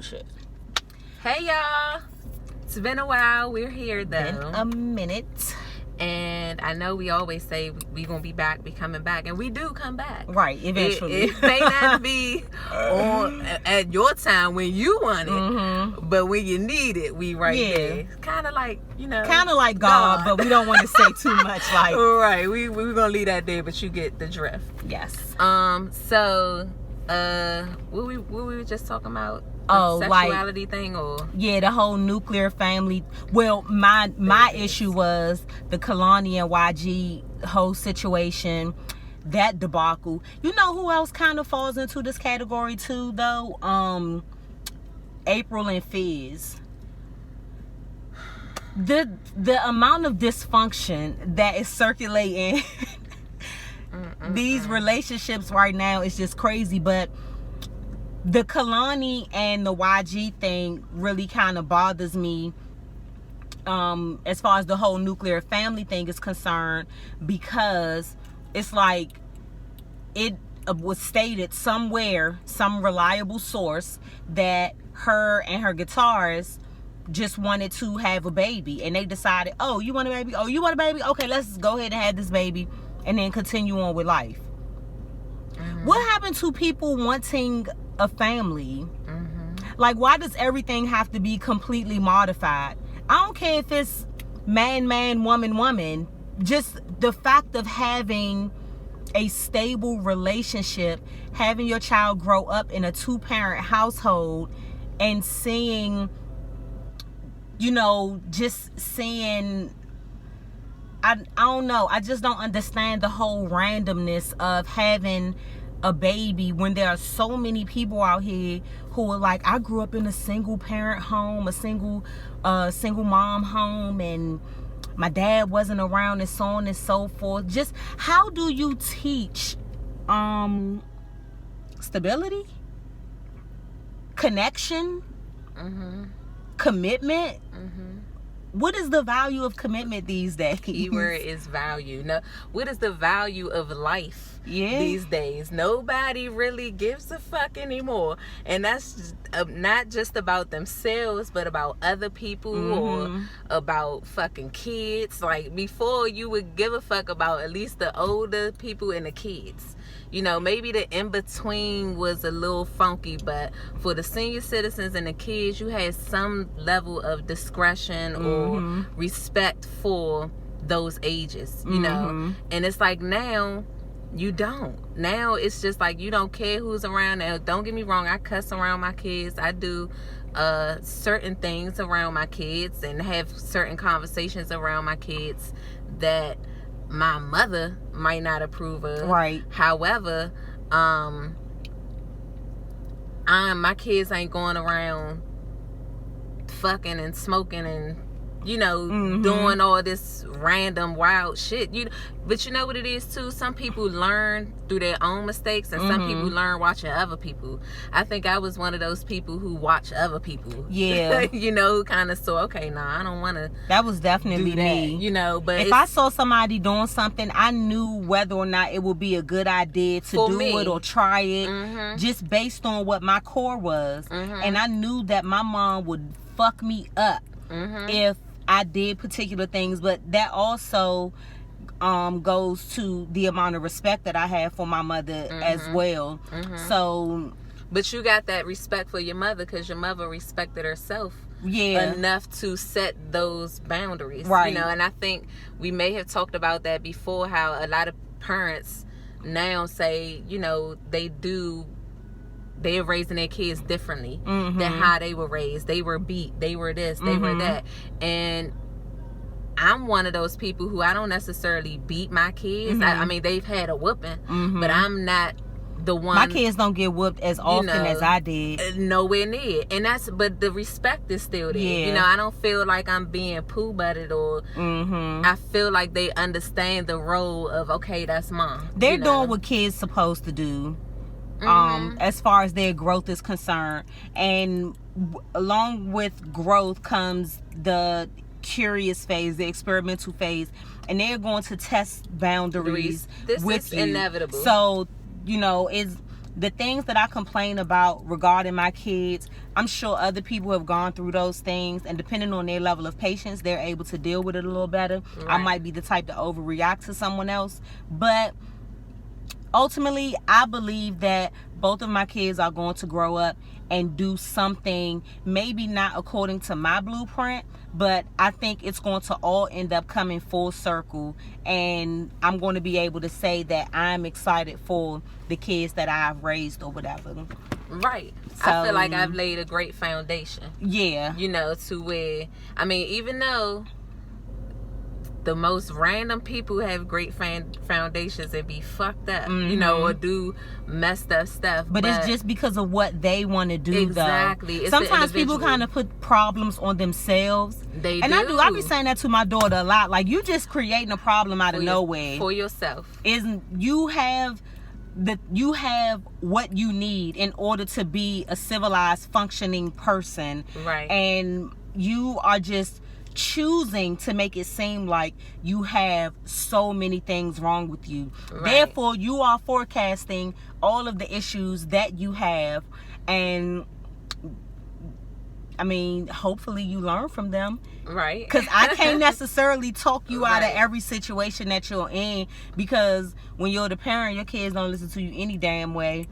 shit. Hey y'all, it's been a while. We're here though. Been a minute. And I know we always say we gonna be back, be coming back, and we do come back. Right, eventually. It may not be on at your time when you want it, but when you need it, we right there. Kind of like, kind of like God, but we don't want to say too much. Like, right, we're gonna leave that there, but you get the drift. Yes. So, what we were just talking about. Sexuality thing, or the whole nuclear family. Well, my issue was the Kalani and YG whole situation, that debacle. You know who else kind of falls into this category too, though? April and Fizz. The amount of dysfunction that is circulating these relationships right now is just crazy, but the Kalani and the YG thing really kind of bothers me as far as the whole nuclear family thing is concerned, because it's like it was stated somewhere, some reliable source, that her and her guitarist just wanted to have a baby, and they decided, oh, you want a baby? Oh, you want a baby? Okay, let's go ahead and have this baby and then continue on with life. What happened to people wanting a family? Like, why does everything have to be completely modified? I don't care if it's man, woman. Just the fact of having a stable relationship, having your child grow up in a 2-parent household, and seeing, just seeing, I don't know, I just don't understand the whole randomness of having a baby when there are so many people out here who are like, I grew up in a single parent home, a single mom home, and my dad wasn't around, and so on and so forth. Just how do you teach stability, connection, commitment? What is the value of commitment these days? Keyword is value. No, what is the value of life these days? Nobody really gives a fuck anymore. And that's not just about themselves, but about other people or about fucking kids. Like, before, you would give a fuck about at least the older people and the kids. Maybe the in-between was a little funky, but for the senior citizens and the kids, you had some level of discretion or respect for those ages, And it's like, now you don't. Now it's just like, you don't care who's around. Now, don't get me wrong, I cuss around my kids. I do certain things around my kids and have certain conversations around my kids that my mother might not approve of. Right. However, my kids ain't going around fucking and smoking and doing all this random wild shit. But you know what it is too? Some people learn through their own mistakes, and some people learn watching other people. I think I was one of those people who watch other people. Yeah. Who kind of saw, okay, I don't want to. That was definitely me. But if I saw somebody doing something, I knew whether or not it would be a good idea to do it or try it, just based on what my core was. And I knew that my mom would fuck me up if I did particular things, but that also goes to the amount of respect that I have for my mother as well. So, but you got that respect for your mother because your mother respected herself enough to set those boundaries, right? And I think we may have talked about that before, how a lot of parents now say, they're raising their kids differently than how they were raised. They were beat. They were this. They were that. And I'm one of those people who I don't necessarily beat my kids. I mean, they've had a whooping, but I'm not the one. My kids don't get whooped as often as I did. Nowhere near. And but the respect is still there. Yeah. I don't feel like I'm being poo-butted or I feel like they understand the role of, okay, that's mom. They're doing what kids supposed to do. As far as their growth is concerned, and along with growth comes the curious phase, the experimental phase, and they're going to test boundaries this with is you. Inevitable. So it's the things that I complain about regarding my kids, I'm sure other people have gone through those things, and depending on their level of patience, they're able to deal with it a little better. Right. I might be the type to overreact to someone else, but ultimately, I believe that both of my kids are going to grow up and do something, maybe not according to my blueprint, but I think it's going to all end up coming full circle, and I'm going to be able to say that I'm excited for the kids that I've raised or whatever. Right. So, I feel like I've laid a great foundation. Yeah. To where, even though the most random people have great foundations and be fucked up, or do messed up stuff. But it's just because of what they want to do, exactly. Though. Sometimes people kind of put problems on themselves. They and do. I be saying that to my daughter a lot. Like, you just creating a problem out of nowhere. For yourself. You have what you need in order to be a civilized, functioning person. Right. And you are just choosing to make it seem like you have so many things wrong with you. Right. Therefore, you are forecasting all of the issues that you have, and hopefully you learn from them. Right. Because I can't necessarily talk you out of every situation that you're in, because when you're the parent, your kids don't listen to you any damn way.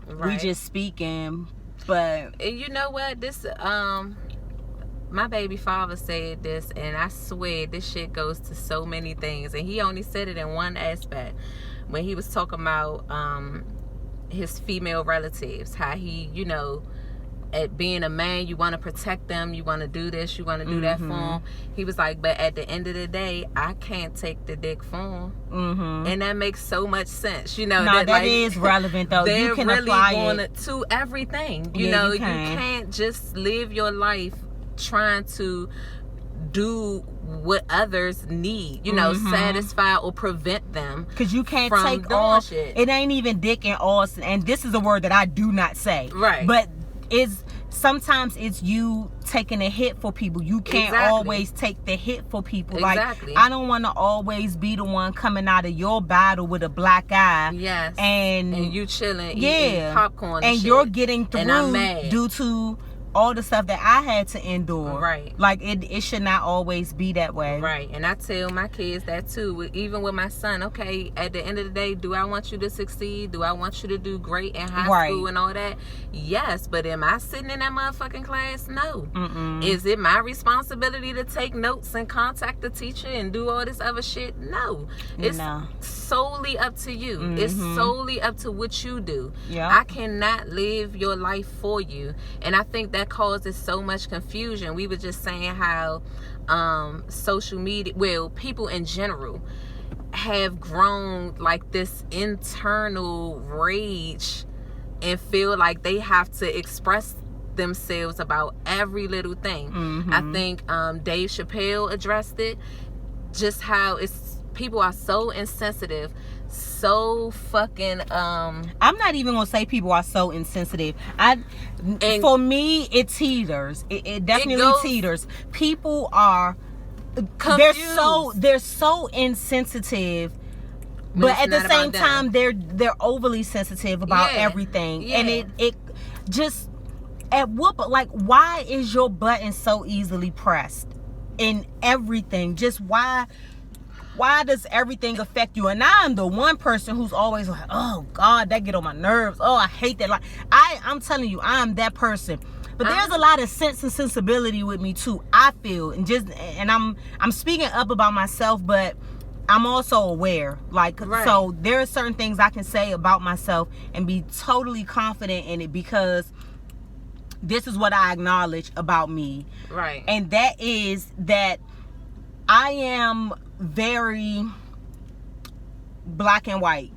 Right. We just speaking. But and you know what? This my baby father said this, and I swear this shit goes to so many things, and he only said it in one aspect when he was talking about his female relatives, how he, at being a man, you want to protect them, you want to do this, you want to do that for them. He was like, but at the end of the day, I can't take the dick for them. And that makes so much sense. That is relevant, though. You can really apply it to everything. You can't just live your life trying to do what others need, satisfy or prevent them, because you can't from take doing all shit. It ain't even dick and all, and this is a word that I do not say, right? But sometimes it's you taking a hit for people. You can't always take the hit for people. Exactly. Like, I don't want to always be the one coming out of your battle with a black eye. Yes. And you chilling, eating popcorn, and you're getting through and I'm mad due to all the stuff that I had to endure. Right. Like, it should not always be that way. Right. And I tell my kids that too, even with my son. Okay, at the end of the day, do I want you to succeed? Do I want you to do great in high school and all that? Yes. But am I sitting in that motherfucking class? No. Is it my responsibility to take notes and contact the teacher and do all this other shit? No. It's solely up to you. It's solely up to what you do. I cannot live your life for you. And I think that causes so much confusion. We were just saying how social media, people in general have grown like this internal rage and feel like they have to express themselves about every little thing. I think Dave Chappelle addressed it, just how people are so insensitive, so fucking I'm not even gonna say people are so insensitive. For me, it teeters. It definitely teeters. People are confused. They're so insensitive, but at the same time they're overly sensitive about everything. And it just, at what, like, why is your button so easily pressed in everything? Just why does everything affect you? And I'm the one person who's always like, oh God, that get on my nerves. Oh, I hate that. Like, I'm telling you, I'm that person. But there's a lot of sense and sensibility with me too, I feel. And I'm speaking up about myself, but I'm also aware. Like, so there are certain things I can say about myself and be totally confident in it, because this is what I acknowledge about me. Right. And that is that I am very black and white.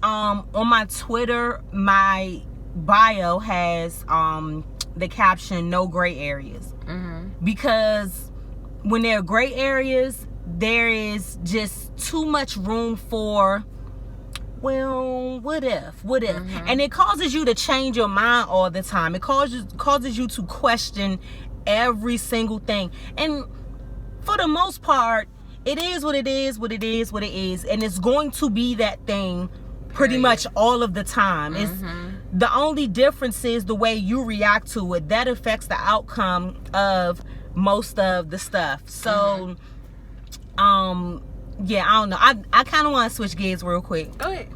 On my Twitter, my bio has the caption "no gray areas," because when there are gray areas, there is just too much room for, well, what if? And it causes you to change your mind all the time. It causes you to question every single thing. And for the most part, it is what it is, and it's going to be that thing, pretty much all of the time. It's the only difference is the way you react to it. That affects the outcome of most of the stuff. So yeah, I don't know. I kind of want to switch gears real quick. Go ahead.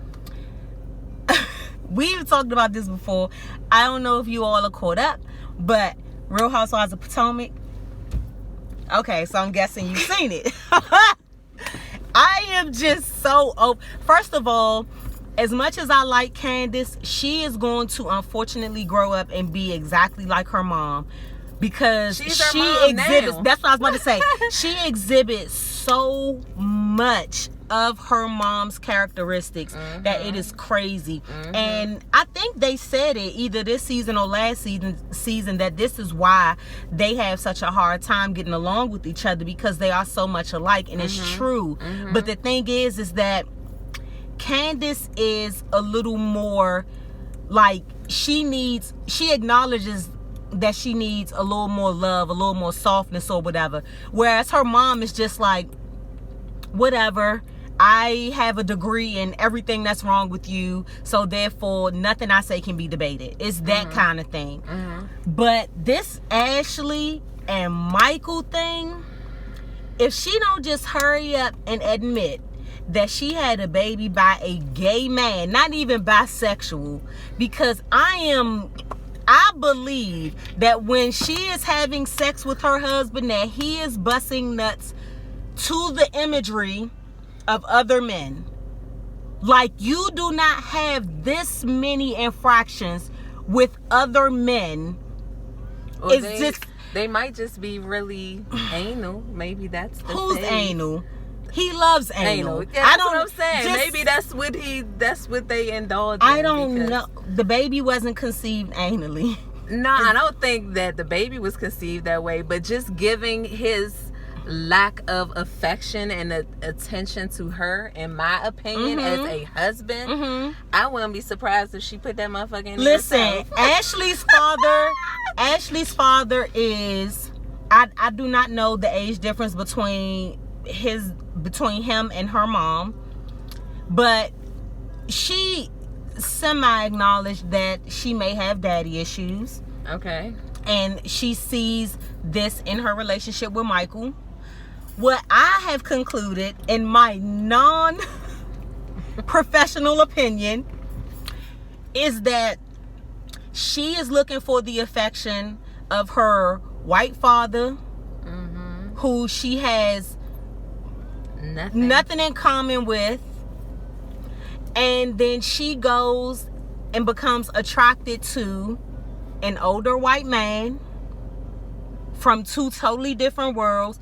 We've talked about this before. I don't know if you all are caught up, but Real Housewives of Potomac. Okay, so I'm guessing you've seen it. I am just so open. First of all, as much as I like Candace, she is going to unfortunately grow up and be exactly like her mom, because she exhibits now. That's what I was about to say. She exhibits so much of her mom's characteristics that it is crazy. And I think they said it either this season or last season that this is why they have such a hard time getting along with each other, because they are so much alike. And it's true. But the thing is that Candace is a little more like, she acknowledges that she needs a little more love, a little more softness or whatever, whereas her mom is just like, whatever, I have a degree in everything that's wrong with you, so therefore nothing I say can be debated. It's that kind of thing. But this Ashley and Michael thing, if she don't just hurry up and admit that she had a baby by a gay man, not even bisexual, because I believe that when she is having sex with her husband, that he is busting nuts to the imagery of other men. Like, you do not have this many infractions with other men. Well, they might just be really anal. Maybe that's the who's thing. Anal? He loves anal. Yeah, that's what I'm saying. Maybe that's what they indulge in. I don't know. The baby wasn't conceived anally. No, I don't think that the baby was conceived that way, but just giving his lack of affection and attention to her, in my opinion, as a husband, I wouldn't be surprised if she put that motherfucker in. Listen, Ashley's father is, I do not know the age difference between him and her mom, but she semi-acknowledged that she may have daddy issues. Okay. And she sees this in her relationship with Michael. What I have concluded, in my non-professional opinion, is that she is looking for the affection of her white father, who she has nothing in common with, and then she goes and becomes attracted to an older white man from two totally different worlds.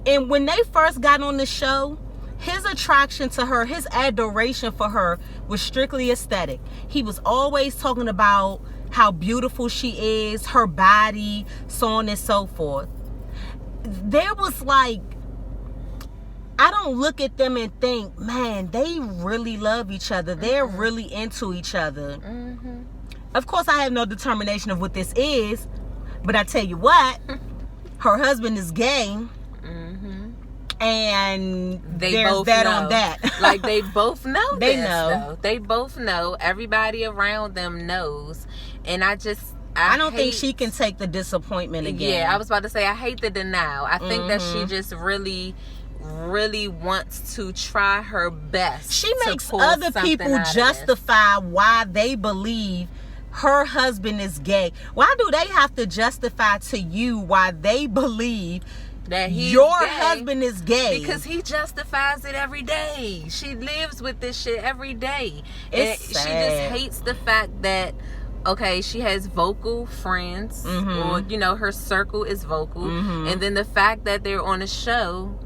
And when they first got on the show, his attraction to her, his adoration for her, was strictly aesthetic. He was always talking about how beautiful she is, her body, so on and so forth. There was like, I don't look at them and think, man, they really love each other. They're really into each other. Of course, I have no determination of what this is, but I tell you what, her husband is gay, and there's that on that. Like, they both know. They know. They both know. Everybody around them knows, and I don't think she can take the disappointment again. Yeah, I was about to say, I hate the denial. I think that she just really wants to try her best. She makes other people justify why they believe her husband is gay. Why do they have to justify to you why they believe that your husband is gay? Because he justifies it every day. She lives with this shit every day. She just hates the fact that, okay, she has vocal friends, or her circle is vocal, and then the fact that they're on a show,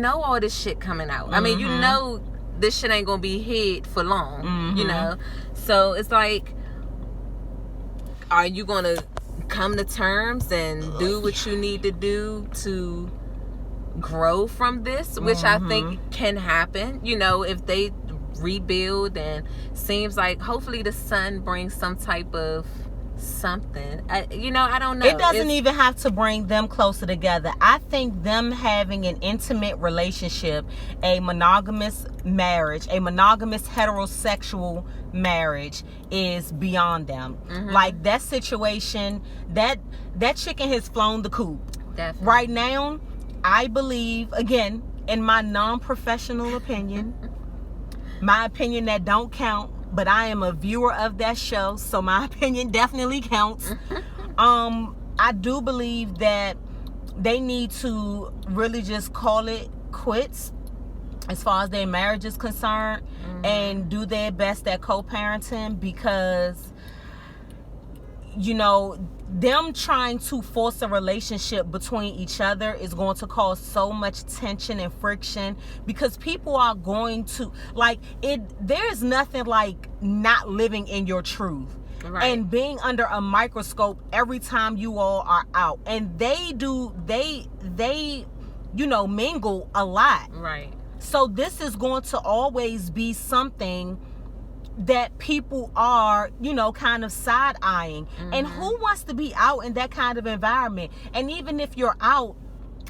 all this shit coming out. I mean, this shit ain't gonna be hid for long, so it's like, are you gonna come to terms and do what you need to do to grow from this, which I think can happen, if they rebuild, and seems like hopefully the son brings some type of something. I don't know. It doesn't even have to bring them closer together. I think them having an intimate relationship, a monogamous marriage, a monogamous heterosexual marriage is beyond them. Like that situation, that chicken has flown the coop. Definitely. Right now, I believe, again, in my non-professional opinion, my opinion that don't count, but I am a viewer of that show, so my opinion definitely counts. I do believe that they need to really just call it quits as far as their marriage is concerned, and do their best at co-parenting, because them trying to force a relationship between each other is going to cause so much tension and friction, because people are going to there's nothing like not living in your truth. Right. And being under a microscope every time you all are out, and they mingle a lot. Right. So this is going to always be something that people are, kind of side-eyeing. And who wants to be out in that kind of environment? And even if you're out,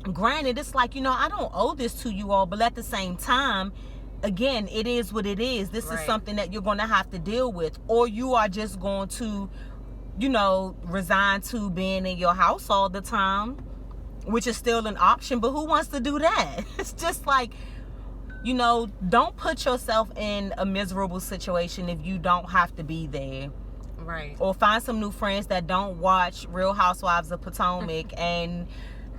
granted, it's like, I don't owe this to you all, but at the same time, again, it is what it is. This is something that you're going to have to deal with, or you are just going to, resign to being in your house all the time, which is still an option, but who wants to do that? It's just like, don't put yourself in a miserable situation if you don't have to be there. Right. Or find some new friends that don't watch Real Housewives of Potomac and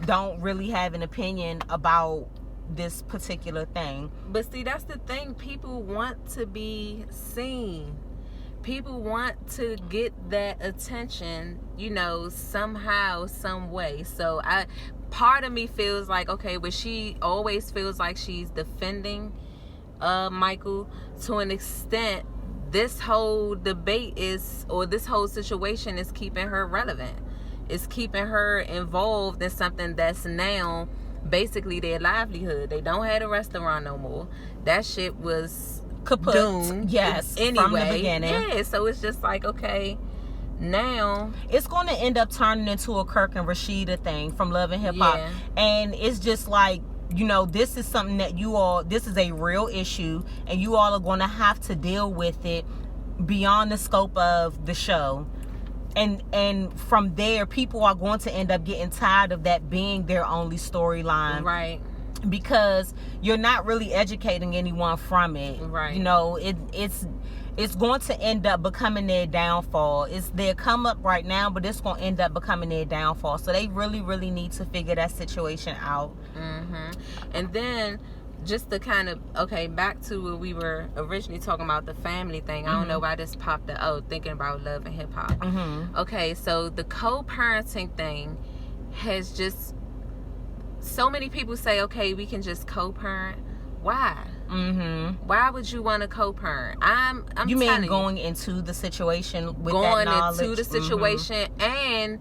don't really have an opinion about this particular thing. But see, that's the thing. People want to be seen. People want to get that attention, somehow, some way. So part of me feels like, okay, but she always feels like she's defending Michael to an extent. This whole debate this whole situation is keeping her relevant. It's keeping her involved in something that's now basically their livelihood. They don't have a restaurant no more. That shit was kaput. Doomed. Yes, anyway. From the beginning. Yeah, so it's just like, okay, now it's going to end up turning into a Kirk and Rashida thing from Love and Hip Hop. Yeah. And it's just like, this is something that this is a real issue, and you all are going to have to deal with it beyond the scope of the show. And from there, people are going to end up getting tired of that being their only storyline. Right. Because you're not really educating anyone from it. Right. It's going to end up becoming their downfall. It's their come up right now, but it's going to end up becoming their downfall. So they really, really need to figure that situation out. And then just to kind of, back to what we were originally talking about, the family thing. I don't know why this popped up. Thinking about Love and Hip Hop. Okay, so the co-parenting thing has just, so many people say, okay, we can just co-parent. Why? Why would you want to co-parent? I'm you mean going into the situation with that knowledge? Going into the situation, and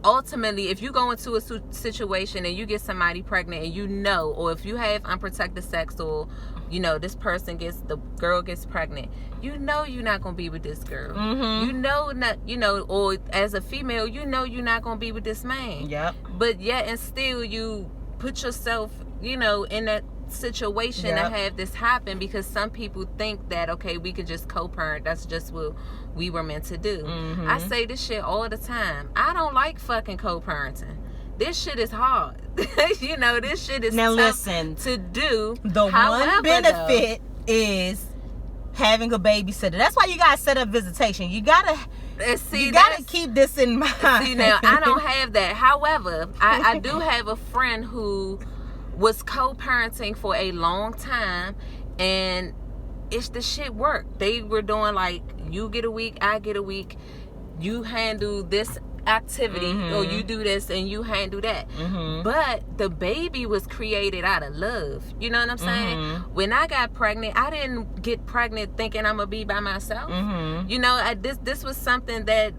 ultimately, if you go into a situation and you get somebody pregnant, and or if you have unprotected sex, or this the girl gets pregnant, you're not gonna be with this girl. Or as a female, you're not gonna be with this man. Yep. But yet and still, you put yourself, in that situation to have this happen, because some people think that, okay, we could just co-parent. That's just what we were meant to do. I say this shit all the time. I don't like fucking co-parenting. This shit is hard. This shit is now tough listen, to do. The one benefit is having a babysitter. That's why you gotta set up visitation. You gotta keep this in mind. See, now I don't have that. However, I do have a friend who was co-parenting for a long time, and the shit worked. They were doing like, you get a week, I get a week, you handle this activity, or you do this and you handle that. But the baby was created out of love. You know what I'm saying? When I got pregnant, I didn't get pregnant thinking I'm gonna be by myself. This was something that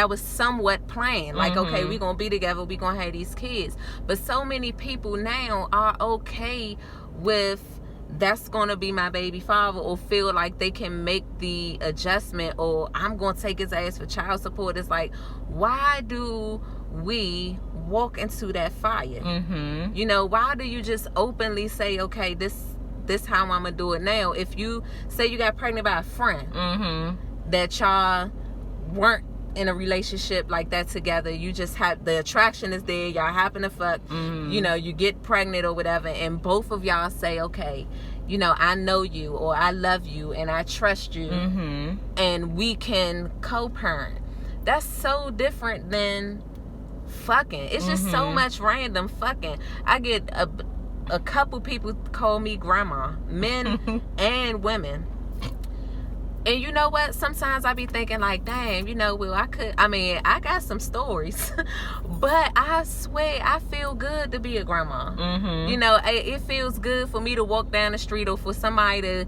was somewhat planned. Like, okay, we're gonna be together, we're gonna have these kids. But so many people now are okay with that's gonna be my baby father, or feel like they can make the adjustment, or I'm gonna take his ass for child support. It's like, why do we walk into that fire? You know, why do you just openly say, okay, this how I'm gonna do it now? If you say you got pregnant by a friend, that y'all weren't in a relationship like that together, you just have the attraction is there, y'all happen to fuck, you know, you get pregnant or whatever, and both of y'all say, okay, you know, I know you, or I love you, and I trust you, and we can co-parent. That's so different than fucking. It's just so much random fucking. I get a couple people call me grandma, men and women. And you know what? Sometimes I be thinking like, damn, you know, well, I got some stories, but I swear I feel good to be a grandma. You know, it feels good for me to walk down the street, or for somebody to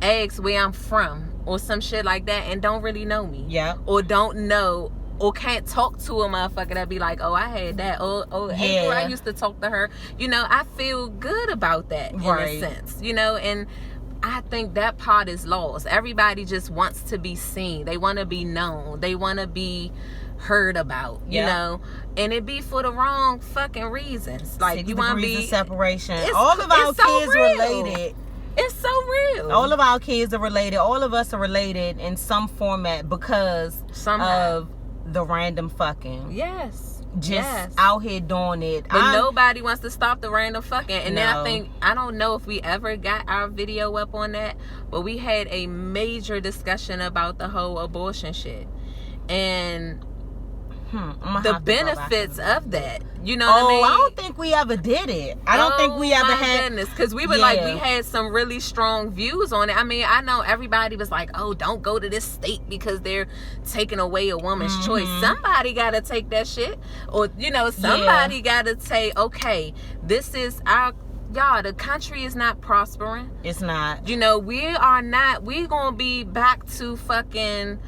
ask where I'm from or some shit like that and don't really know me. Yeah. Or don't know, or can't talk to a motherfucker that be like, oh, I had that. Or April, I used to talk to her. You know, I feel good about that in a sense, you know, and I think that part is lost. Everybody just wants to be seen. They want to be known. They want to be heard about, you know, and it be for the wrong fucking reasons. Like, you want to be separation. All of our kids related. It's so real. All of our kids are related. All of us are related in some format because of the random fucking. Just out here doing it. But nobody wants to stop the random fucking. And then I don't know if we ever got our video up on that, but we had a major discussion about the whole abortion shit. And the benefits of that. You know what I mean? I don't think we ever did it. I don't think we ever had. Goodness, because we were like, we had some really strong views on it. I mean, I know everybody was like, oh, don't go to this state because they're taking away a woman's choice. Somebody got to take that shit. Or, you know, somebody got to say, okay, this is our... Y'all, the country is not prospering. It's not. You know, we're going to be back to fucking...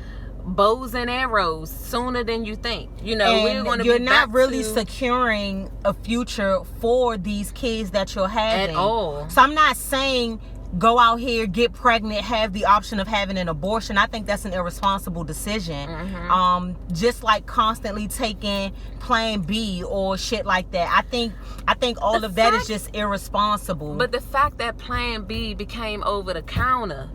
bows and arrows sooner than you think. You know, and we're going to be you're not really securing a future for these kids that you're having at all. So I'm not saying go out here, get pregnant, have the option of having an abortion. I think that's an irresponsible decision. Just like constantly taking plan B or shit like that. I think all of that is just irresponsible. But the fact that plan B became over the counter,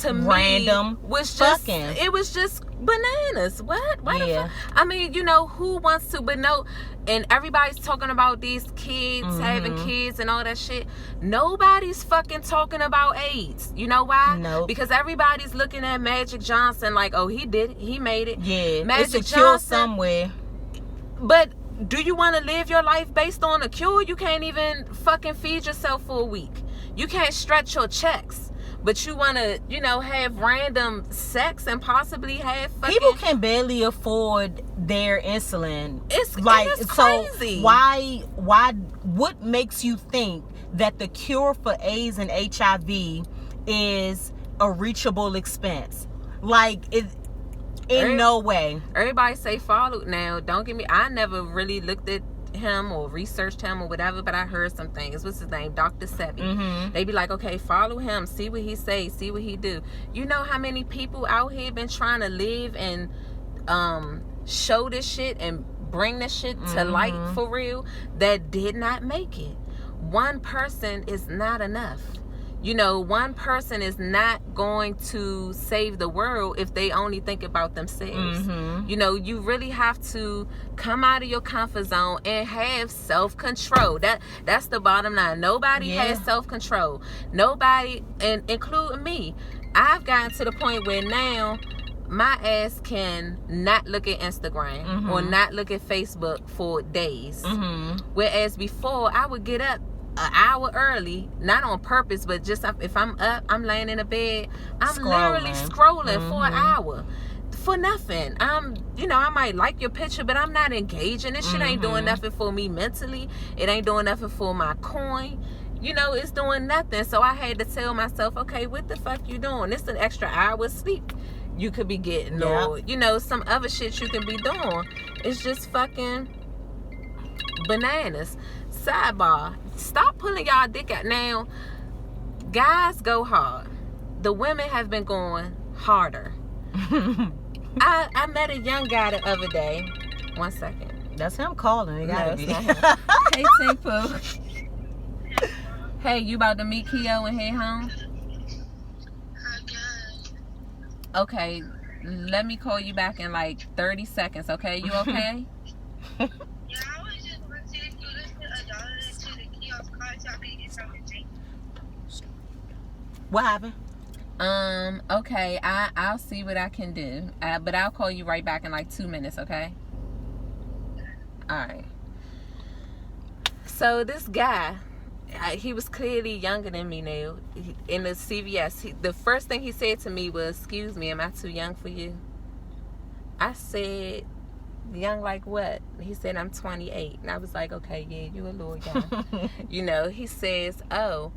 to random me, was just fucking. It was just bananas. What? Why the fuck? I mean, you know, who wants to? But no, and everybody's talking about these kids having kids and all that shit. Nobody's fucking talking about AIDS. You know why? No. Because everybody's looking at Magic Johnson like, oh, he did it. He made it. Yeah. Magic it's a cure somewhere. But do you want to live your life based on a cure? You can't even fucking feed yourself for a week. You can't stretch your checks. But you want to, you know, have random sex and possibly have fucking... People can barely afford their insulin. It's like, it's crazy. So what makes you think that the cure for AIDS and HIV is a reachable expense? Like, no way. Everybody say follow. Now, don't get me... I never really looked at him or researched him or whatever, but I heard some things. What's his name? Dr. Sebi. They be like, okay, follow him, see what he say, see what he do. You know how many people out here been trying to live and show this shit and bring this shit to light for real that did not make it. One person is not enough. You know, one person is not going to save the world if they only think about themselves. You know, you really have to come out of your comfort zone and have self-control. That's the bottom line. Nobody has self-control. Nobody, and including me. I've gotten to the point where now my ass can not look at Instagram or not look at Facebook for days. Whereas before, I would get up an hour early, not on purpose, but just if I'm up, I'm laying in a bed, I'm literally scrolling for an hour for nothing. You know, I might like your picture, but I'm not engaging. This shit ain't doing nothing for me mentally. It ain't doing nothing for my coin. You know, it's doing nothing. So I had to tell myself, okay, what the fuck you doing? It's an extra hour sleep you could be getting, or you know, some other shit you can be doing. It's just fucking bananas. Sidebar, stop pulling y'all dick out. Now, guys go hard. The women have been going harder. I met a young guy the other day. 1 second. That's him calling. It gotta be. It's not him. Hey, Tinku. Hey, you about to meet Keo and head home? Okay, let me call you back in like 30 seconds, okay? You okay? Yeah, I was just going to see if you could put $1 into the kiosk card so I could get something to drink. What happened? Okay, I'll see what I can do. But I'll call you right back in like 2 minutes, okay? Alright. So this guy, he was clearly younger than me now. In the CVS, the first thing he said to me was, "Excuse me, am I too young for you?" I said, "Young like what?" He said, "I'm 28." And I was like, "Okay, yeah, you a little young." You know, he says, "Oh,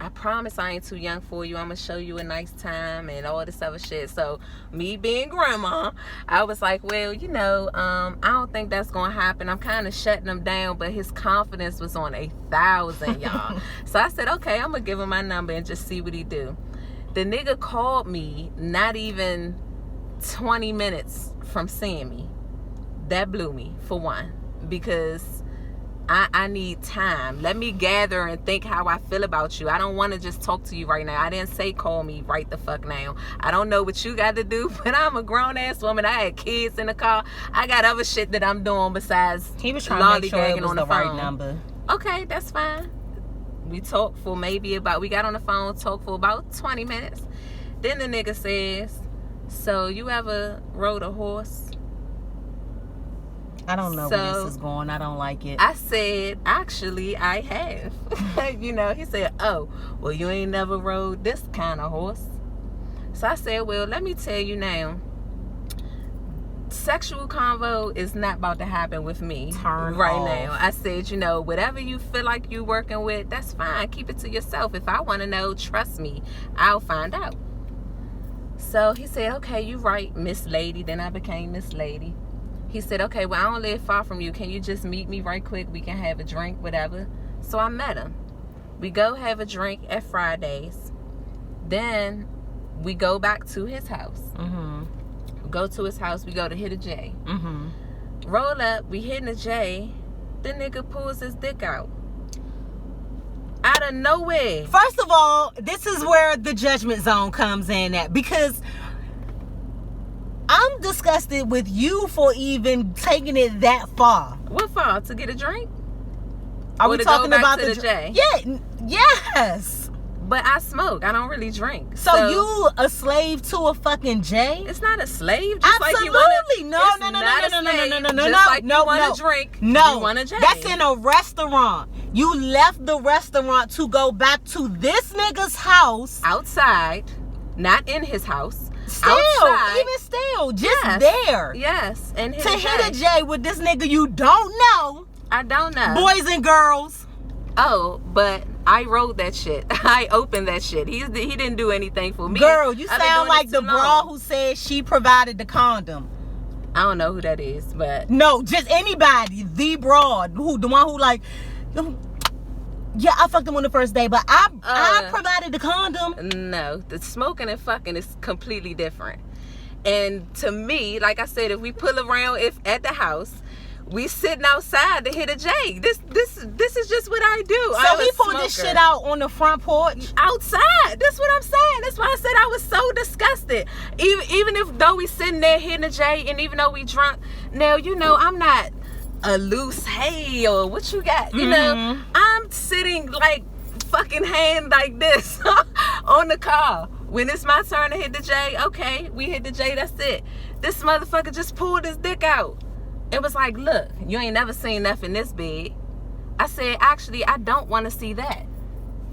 I promise I ain't too young for you. I'm going to show you a nice time," and all this other shit. So, me being grandma, I was like, well, you know, I don't think that's going to happen. I'm kind of shutting him down, but his confidence was on 1,000, y'all. So, I said, okay, I'm going to give him my number and just see what he do. The nigga called me not even 20 minutes from seeing me. That blew me, for one, because I need time. Let me gather and think how I feel about you. I don't want to just talk to you right now. I didn't say call me right the fuck now. I don't know what you got to do, but I'm a grown-ass woman. I had kids in the car. I got other shit that I'm doing besides He was trying to make sure it was on the right phone. number. Okay, that's fine. We talked for we got on the phone, talked for about 20 minutes. Then the nigga says, "So you ever rode a horse?" I don't know where this is going. I don't like it. I said, "Actually, I have." You know, he said, "Oh, well, you ain't never rode this kind of horse." So I said, "Well, let me tell you now. Sexual convo is not about to happen with me Turn right off. now." I said, you know, whatever you feel like you working with, that's fine. Keep it to yourself. If I want to know, trust me, I'll find out. So he said, "Okay, you right, Miss Lady." Then I became Miss Lady. He said, "Okay, well, I don't live far from you. Can you just meet me right quick? We can have a drink, whatever." So I met him. We go have a drink at Fridays. Then we go back to his house. Mm-hmm. Go to his house. We go to hit a J. Mm-hmm. Roll up. We hitting a J. The nigga pulls his dick out of nowhere. First of all, this is where the judgment zone comes in at, because I'm disgusted with you for even taking it that far. What for? To get a drink? Are Or we to talking go back about to the the J? Yeah, yes. But I smoke. I don't really drink. So you a slave to a fucking J? It's not a slave. Just Absolutely. like you wanna, No. Just like No, you want no. a drink. No, You want a J. that's in a restaurant. You left the restaurant to go back to this nigga's house. Outside, not in his house. Still, outside. even still, just Yes. there. Yes, and To hit a J with this nigga you don't know. I don't know. Boys and girls. Oh, but I wrote that shit. I opened that shit. He didn't do anything for me. Girl, you I've been sound doing like it the too bra long. who said she provided the condom. I don't know who that is, but No, just anybody. The broad, the one who like, yeah, I fucked him on the first day, but I provided the condom. no, the smoking and fucking is completely different. And to me, like I said, if we pull around, if at the house, we sitting outside to hit a J. This is just what I do. So he pulled this shit out on the front porch. Outside. That's what I'm saying. That's why I said I was so disgusted. Even if though we sitting there hitting a J, and even though we drunk, now you know I'm not a loose hey or what you got. You know, I'm sitting like fucking hand like this on the car. When it's my turn to hit the J, okay, we hit the J, that's it. This motherfucker just pulled his dick out. It was like, look, you ain't never seen nothing this big. I said, actually, I don't want to see that.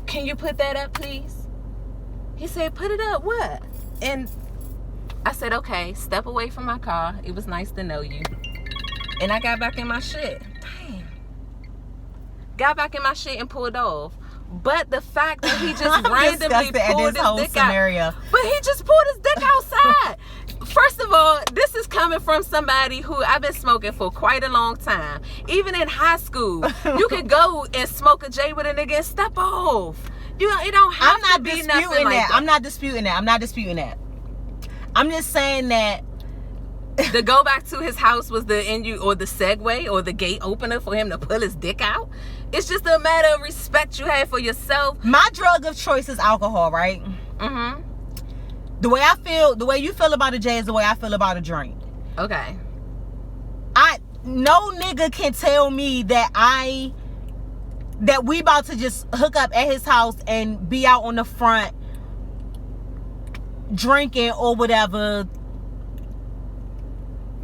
Can you put that up, please? He said, put it up, what? And I said, okay, step away from my car. It was nice to know you. And I got back in my shit. Damn. Got back in my shit and pulled off. But the fact that he just randomly pulled his dick out. But he just pulled his dick outside. First of all, this is coming from somebody who I've been smoking for quite a long time. Even in high school, you could go and smoke a J with a nigga and step off. it don't have I'm not to be disputing nothing like that. I'm not disputing that. I'm just saying that to go back to his house was the segue or the gate opener for him to pull his dick out. It's just a matter of respect you have for yourself. My drug of choice is alcohol, right? Mm-hmm. The way you feel about a J is the way I feel about a drink. Okay. No nigga can tell me that we about to just hook up at his house and be out on the front drinking or whatever.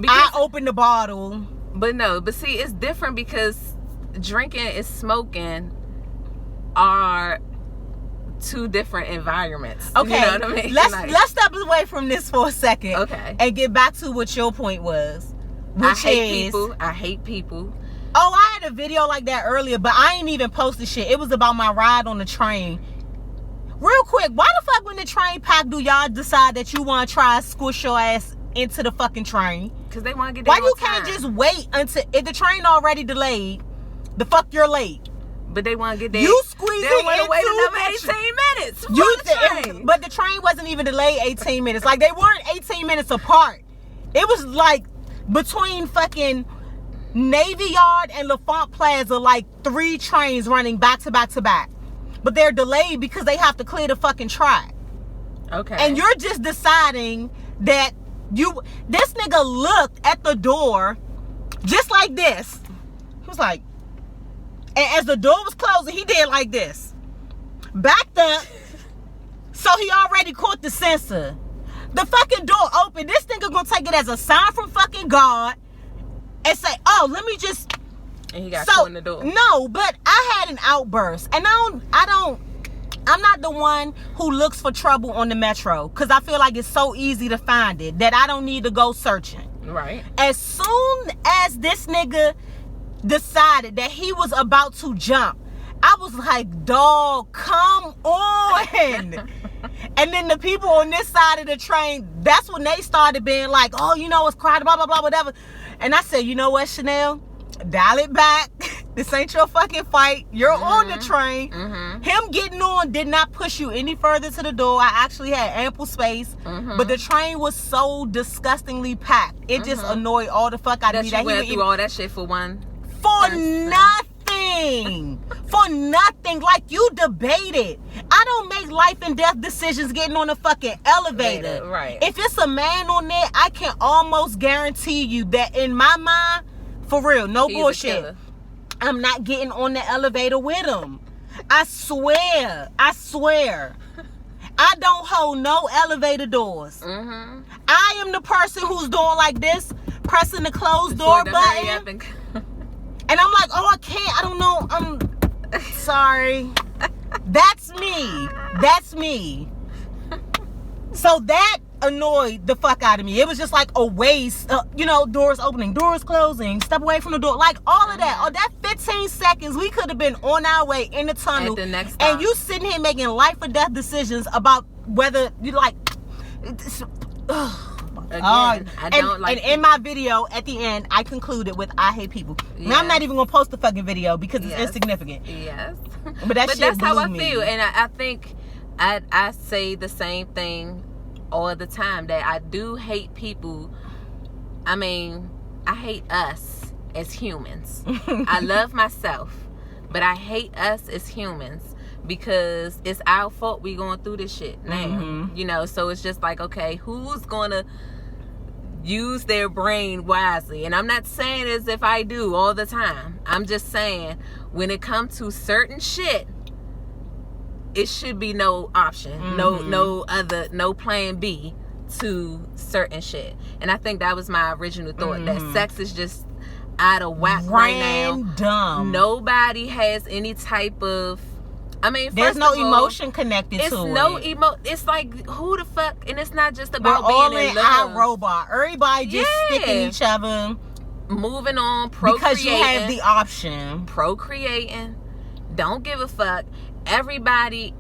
I open the bottle. But see, it's different because drinking and smoking are two different environments. Okay, you know what I mean? Let's step away from this for a second. Okay. And get back to what your point was. I hate people. Oh, I had a video like that earlier, but I ain't even posted shit. It was about my ride on the train. Real quick, why the fuck when the train packed do y'all decide that you want to try to squish your ass into the fucking train? Because they want to get there Why you on can't time. just wait until if the train already delayed, the fuck you're late. But they want to get there. You squeeze they it want to wait into another 18 minutes for the train. But the train wasn't even delayed 18 minutes. Like, they weren't 18 minutes apart. It was like between fucking Navy Yard and LaFont Plaza, like 3 trains running back to back to back. But they're delayed because they have to clear the fucking track. Okay. And you're just deciding that this nigga looked at the door just like this. He was like, and as the door was closing, he did like this. Backed up. So he already caught the sensor. The fucking door open. This nigga gonna take it as a sign from fucking God and say, oh, let me just. And he got caught in the door. No, but I had an outburst. And I'm not the one who looks for trouble on the metro. Because I feel like it's so easy to find it that I don't need to go searching. Right. As soon as this nigga decided that he was about to jump, I was like, dog, come on. And then the people on this side of the train, that's when they started being like, oh, you know, it's crowded, blah, blah, blah, whatever. And I said, you know what, Chanel? Dial it back. This ain't your fucking fight. You're on the train. Him getting on did not push you any further to the door. I actually had ample space. But the train was so disgustingly packed. It just annoyed all the fuck out of me. That you went through all that shit for one? For nothing. For nothing. Like, you debated. I don't make life and death decisions getting on a fucking elevator. Right. If it's a man on there, I can almost guarantee you that in my mind, for real, no bullshit, I'm not getting on the elevator with him. I swear. I don't hold no elevator doors. I am the person who's doing like this, pressing the closed door button. And I'm like, oh, I can't. I don't know. I'm sorry. That's me. So that annoyed the fuck out of me. It was just like a waste. Doors opening, doors closing, step away from the door. Like, all of that. Oh, that 15 seconds, we could have been on our way in the tunnel. At the next stop. And you sitting here making life or death decisions about whether you like. Again, I don't like. And in my video at the end, I concluded with "I hate people." Yes. Now I'm not even gonna post the fucking video because it's insignificant. Yes, but that's how I feel, and I think I say the same thing all the time, that I do hate people. I mean, I hate us as humans. I love myself, but I hate us as humans. Because it's our fault we going through this shit now. So it's just like, okay, who's gonna use their brain wisely? And I'm not saying as if I do all the time. I'm just saying when it comes to certain shit, it should be no option, no plan B to certain shit. And I think that was my original thought, that sex is just out of whack right now. Nobody has any type of, I mean, there's no emotion connected to it. It's like, who the fuck? And it's not just about We're being in all love. in robot. Everybody just sticking each other. Moving on, procreating. Because you have the option. Procreating. Don't give a fuck. Everybody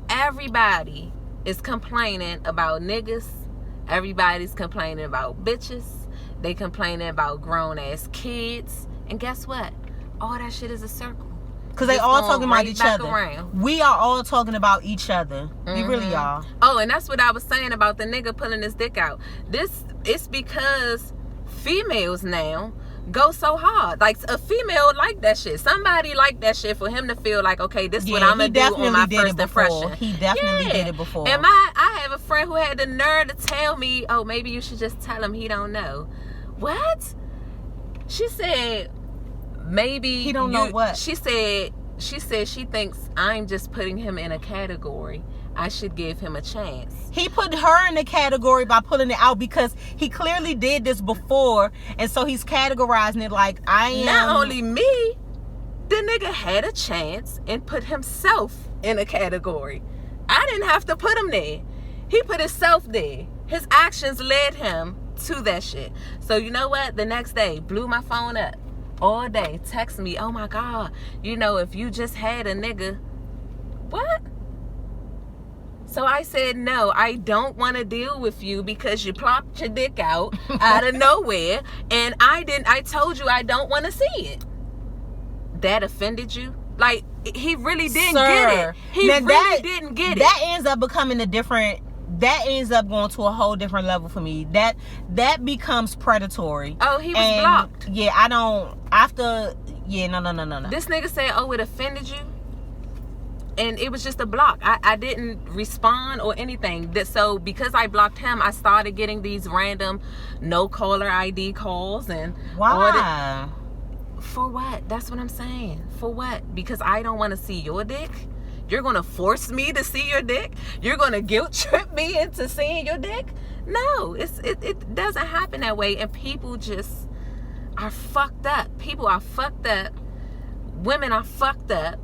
is complaining about niggas. Everybody's complaining about bitches. They complaining about grown ass kids. And guess what? All that shit is a circle. Because they all talking about each other. Around. We are all talking about each other. We really are. Oh, and that's what I was saying about the nigga pulling his dick out. It's because females now go so hard. Like, a female like that shit. Somebody like that shit for him to feel like, okay, this is what I'm going to do on my first impression. He definitely did it before. And I have a friend who had the nerve to tell me, oh, maybe you should just tell him he don't know. What? She said, maybe he don't know what. She said she thinks I'm just putting him in a category. I should give him a chance. He put her in the category by pulling it out because he clearly did this before, and so he's categorizing it like I am. Not only me, the nigga had a chance and put himself in a category. I didn't have to put him there. He put himself there. His actions led him to that shit. So you know what? The next day, blew my phone up all day. Text me, oh my God, you know, if you just had a nigga. What? So I said, no, I don't want to deal with you because you plopped your dick out of nowhere. And I told you I don't want to see it. That offended you? Like, he really didn't get it. He really didn't get it. That ends up becoming that ends up going to a whole different level for me. That becomes predatory. Oh, he was blocked. Yeah, I don't, after, yeah, no. This nigga said, oh, it offended you? And it was just a block. I didn't respond or anything. So because I blocked him, I started getting these random no caller ID calls. And why? For what? That's what I'm saying. For what? Because I don't want to see your dick? You're going to force me to see your dick? You're going to guilt trip me into seeing your dick? No, it doesn't happen that way. And people just are fucked up. People are fucked up. Women are fucked up.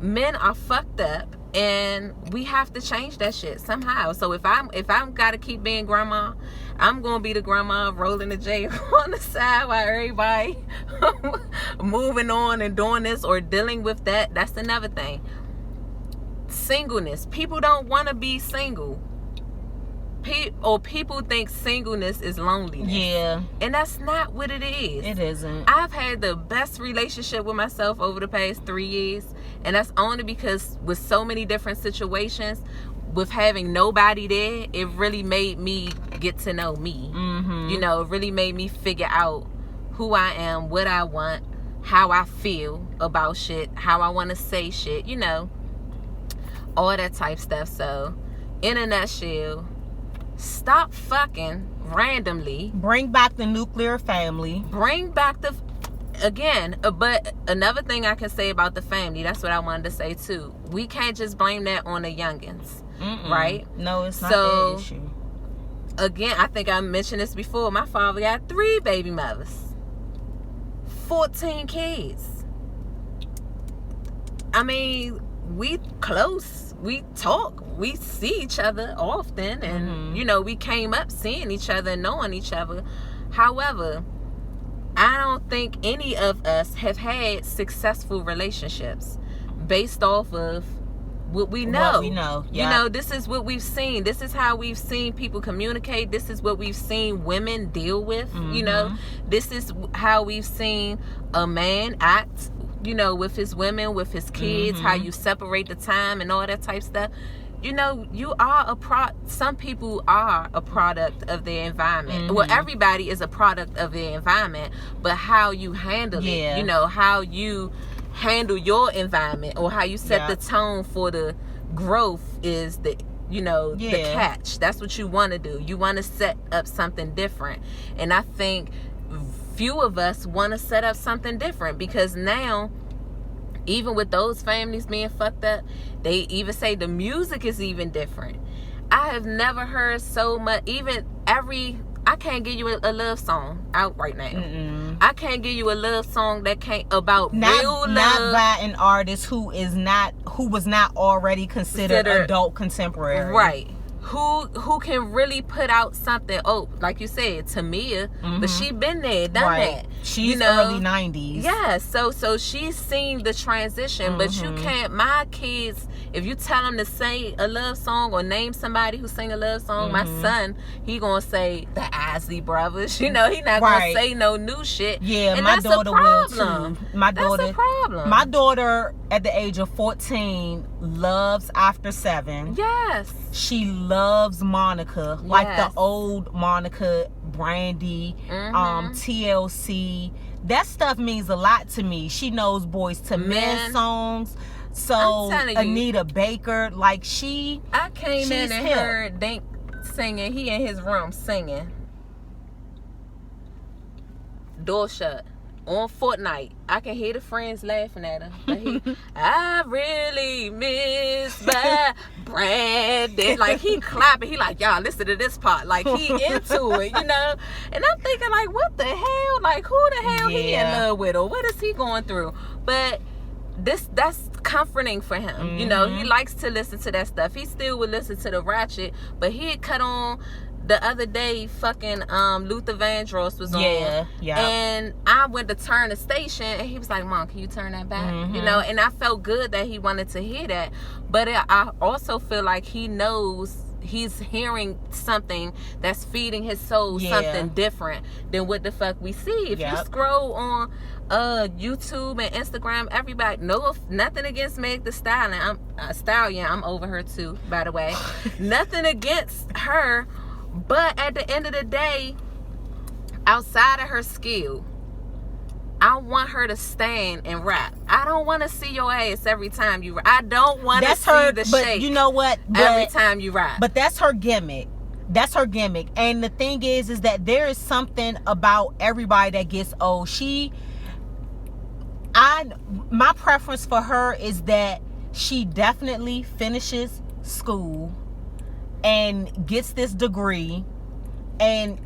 Men are fucked up, and we have to change that shit somehow. So if I'm gotta keep being grandma, I'm gonna be the grandma rolling the J on the side while everybody moving on and doing this or dealing with that. That's another thing. Singleness. People don't want to be single. People think singleness is loneliness. Yeah. And that's not what it is. It isn't. I've had the best relationship with myself over the past 3 years. And that's only because with so many different situations, with having nobody there, it really made me get to know me. Mm-hmm. You know, it really made me figure out who I am, what I want, how I feel about shit, how I want to say shit, you know, all that type stuff. So, in a nutshell, stop fucking randomly. Bring back the nuclear family. Bring back the... Again, but another thing I can say about the family, that's what I wanted to say too. We can't just blame that on the youngins. Right? No, it's not their issue. Again, I think I mentioned this before. My father got 3 baby mothers. 14 kids. I mean, we close. We talk. We see each other often. And, you know, we came up seeing each other and knowing each other. However, I don't think any of us have had successful relationships based off of what we know. What we know. Yeah. You know, this is what we've seen. This is how we've seen people communicate. This is what we've seen women deal with. You know, this is how we've seen a man act, you know, with his women, with his kids, how you separate the time and all that type stuff. You know, some people are a product of their environment. Well, everybody is a product of their environment, but how you handle it, you know, how you handle your environment or how you set the tone for the growth is the, you know, the catch. That's what you want to do. You want to set up something different. And I think few of us want to set up something different because now, even with those families being fucked up, they even say the music is even different. I have never heard so much. I can't give you a love song out right now. I can't give you a love song that can't about real love. Not by an artist who was not already considered adult contemporary. Right. Who can really put out something, like you said, Tamia, but she been there, done that. She's early 90s. Yeah, so she's seen the transition, but you can't. My kids, if you tell them to sing a love song or name somebody who sing a love song, my son, he gonna say the Isley Brothers. He not gonna say no new shit. Yeah, and my that's daughter a will problem. too. That's a problem. My daughter, at the age of 14, loves After 7. Yes. She loves Monica, like the old Monica, Brandy, TLC. That stuff means a lot to me. She knows Boys to Men songs. So Anita Baker, like I came in and heard Dink singing. He in his room singing. Door shut. On Fortnite, I can hear the friends laughing at him. But I really miss my Brandon. Like, he clapping. He like, y'all, listen to this part. Like, he into it, And I'm thinking, like, what the hell? Like, who the hell he in love with? Or what is he going through? But that's comforting for him. He likes to listen to that stuff. He still would listen to the ratchet, but he'd cut on. The other day, fucking Luther Vandross was on. Yeah. And I went to turn the station, and he was like, Mom, can you turn that back? And I felt good that he wanted to hear that. But I also feel like he knows he's hearing something that's feeding his soul something different than what the fuck we see. If you scroll on YouTube and Instagram, everybody, nothing against Meg the Stallion. I'm over her too, by the way. Nothing against her. But at the end of the day, outside of her skill, I want her to stand and rap. I don't want to see your ass every time you rap. I don't want to see the shake. You know what? Every time you rap. But that's her gimmick. That's her gimmick. And the thing is that there is something about everybody that gets old. My preference for her is that she definitely finishes school and gets this degree and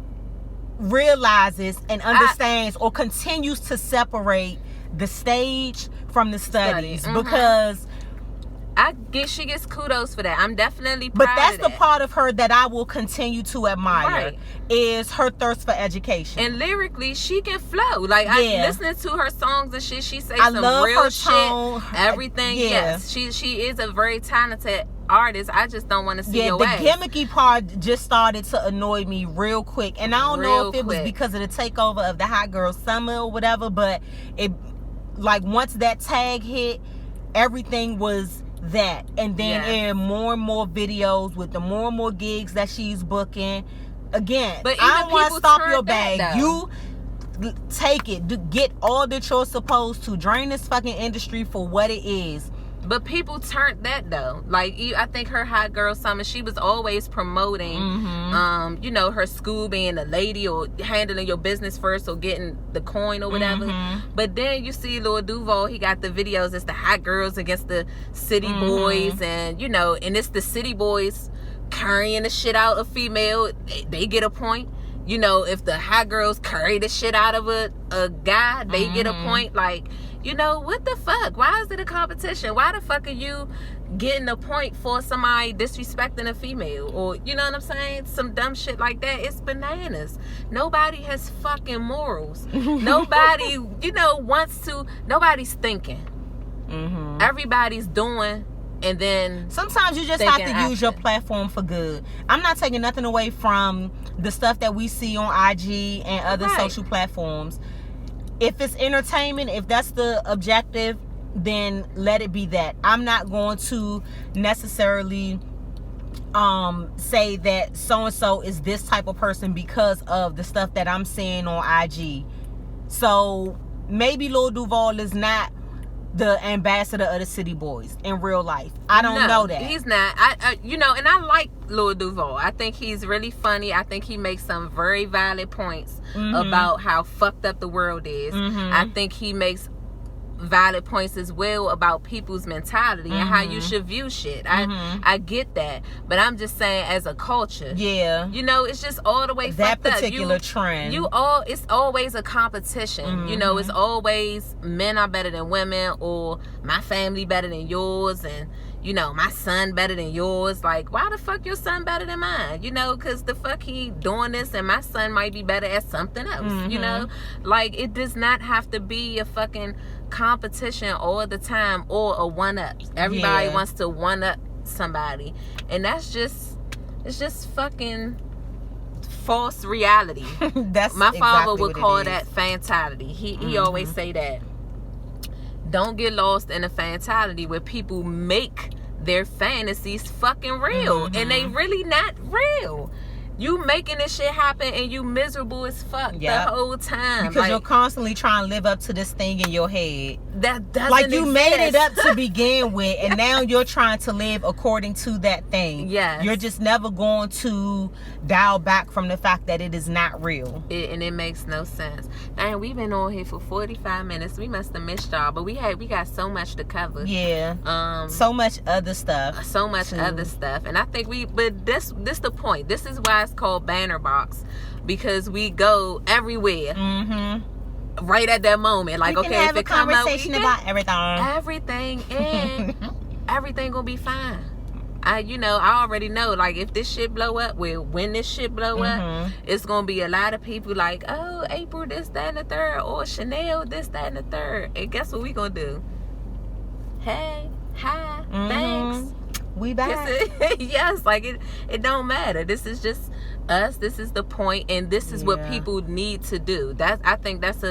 realizes and understands or continues to separate the stage from the studies. Because she gets kudos for that. I'm definitely proud but that's of the that. part of her that I will continue to admire, is her thirst for education. And lyrically, she can flow. Like, I listening to her songs and shit, she say some love real her tone, shit. Everything, yes. She is a very talented artist. I just don't want to see your ass. The gimmicky part just started to annoy me real quick. And I don't know if it was because of the takeover of the Hot Girl Summer or whatever, but it, like, once that tag hit, everything was that. And then more and more videos with the more and more gigs that she's booking. Again, but I don't want to stop your bag. You take it. Get all that you're supposed to. Drain this fucking industry for what it is. But people turned that though. Like, I think her Hot Girl Summer, she was always promoting, her school, being a lady or handling your business first or getting the coin or whatever. But then you see Lil Duval, he got the videos. It's the hot girls against the city boys, and and it's the city boys carrying the shit out of female. They get a point. If the hot girls carry the shit out of a guy, they get a point. Like, what the fuck? Why is it a competition? Why the fuck are you getting a point for somebody disrespecting a female? Or, you know what I'm saying? Some dumb shit like that. It's bananas. Nobody has fucking morals. Nobody, wants to. Nobody's thinking. Everybody's doing. And then sometimes you just have to use your platform for good. I'm not taking nothing away from the stuff that we see on IG and other social platforms. If it's entertainment, if that's the objective, then let it be that. I'm not going to necessarily say that so-and-so is this type of person because of the stuff that I'm seeing on IG. So maybe Lil Duval is not the ambassador of the city boys in real life. I don't know that. He's not. And I like Lil Duval. I think he's really funny. I think he makes some very valid points about how fucked up the world is. I think he makes valid points as well about people's mentality and how you should view shit. I get that, but I'm just saying, as a culture, it's just all the way that fucked up. particular trend. It's always a competition. It's always men are better than women, or my family better than yours, and you know, my son better than yours. Like, why the fuck your son better than mine? You know, because the fuck he doing this and my son might be better at something else, you know? Like, it does not have to be a fucking competition all the time or a one-up. Everybody wants to one-up somebody. And that's just, it's just fucking false reality. That's my father exactly would call that fantality. He always say that. Don't get lost in a fantality where people make their fantasies fucking real and they really not real. You making this shit happen and you miserable as fuck the whole time. Because you're constantly trying to live up to this thing in your head. That doesn't like you exist. made it up to begin with, and now you're trying to live according to that thing. Yes. You're just never going to dial back from the fact that it is not real. And it makes no sense. And we've been on here for 45 minutes. We must have missed y'all, but we got so much to cover. Yeah. So much other stuff. So much other stuff. And I think but this the point. This is why it's called BanterBox, because we go everywhere. Right at that moment, like, we can okay, have if a it come out, conversation about everything, and everything gonna be fine. I already know, like, if this shit blow up, when this shit blow up, it's gonna be a lot of people like, oh, April this, that, and the third, or Chanel this, that, and the third. And guess what we gonna do? Hey, hi, thanks. We back. Yes, like it don't matter. This is just us. This is the point, and this is what people need to do. I think that's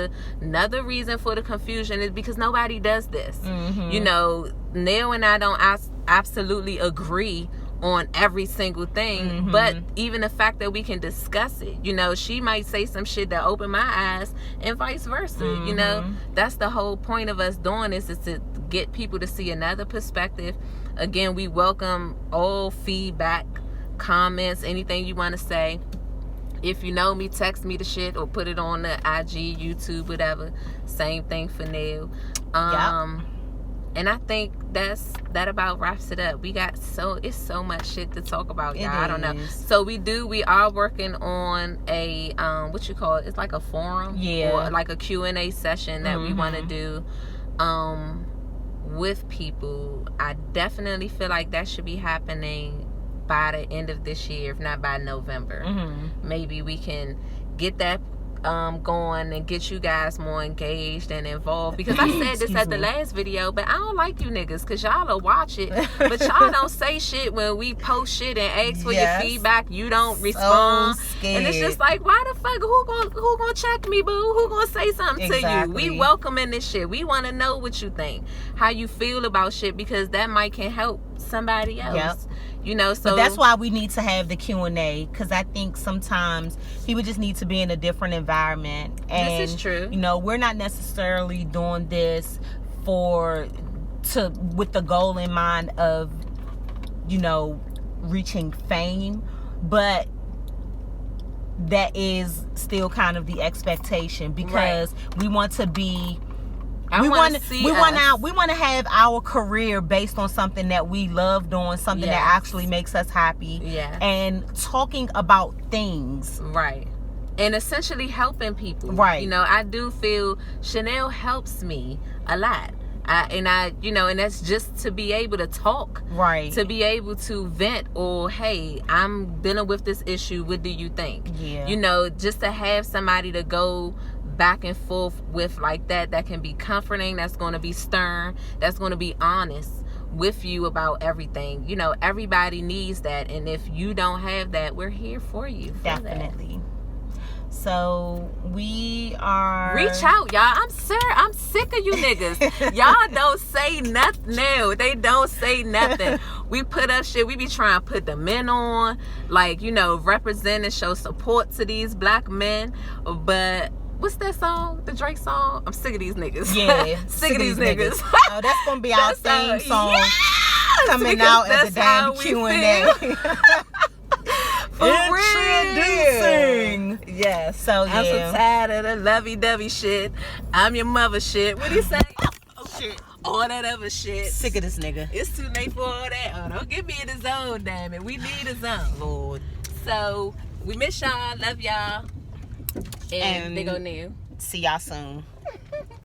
another reason for the confusion, is because nobody does this. You know, Neil and I don't absolutely agree on every single thing, but even the fact that we can discuss it, you know, she might say some shit that open my eyes and vice versa. You know, that's the whole point of us doing this, is to get people to see another perspective. Again, we welcome all feedback, comments, anything you want to say. If you know me, text me the shit or put it on the IG, YouTube, whatever. Same thing for Neil. And I think that about wraps it up. It's so much shit to talk about, y'all. I don't know. So we are working on a what you call it? It's like a forum, or like a Q&A session that we want to do with people. I definitely feel like that should be happening by the end of this year, if not by November. Maybe we can get that going and get you guys more engaged and involved, because I said this at the last video, but I don't like you niggas, because y'all will watch it, but y'all don't say shit when we post shit and ask for your feedback. You don't respond, and it's just like, why the fuck, who gonna check me, boo? Who gonna say something to you? We welcoming this shit. We want to know what you think, how you feel about shit, because that might can help somebody else. You know, so but that's why we need to have the Q&A, because I think sometimes people just need to be in a different environment. And this is true. You know, we're not necessarily doing this with the goal in mind of, you know, reaching fame, but that is still kind of the expectation, because we want to be. We want to have our career based on something that we love doing, something that actually makes us happy, and talking about things, and essentially helping people, You know, I do feel Chanel helps me a lot. And that's just to be able to talk, to be able to vent, or hey, I'm dealing with this issue, what do you think? You know, just to have somebody to go back and forth with like that can be comforting, that's going to be stern, that's going to be honest with you about everything. You know, everybody needs that, and if you don't have that, we're here for you. Definitely. So we are. Reach out, y'all. I'm sick of you niggas. Y'all don't say nothing now. They don't say nothing. We put up shit. We be trying to put the men on, like, you know, represent and show support to these black men, but what's that song? The Drake song? I'm sick of these niggas. Yeah. sick of these niggas. Oh, that's going to be our theme song coming out at the damn Q&A. Introducing. Yes. So, yeah. I'm so tired of the lovey-dovey shit. I'm your mother shit. What do you say? Oh, shit. All that other shit. Sick of this nigga. It's too late for all that. Oh, don't get me in the zone, damn it. We need a zone. Lord. So, we miss y'all. Love y'all. And they go new. See y'all soon.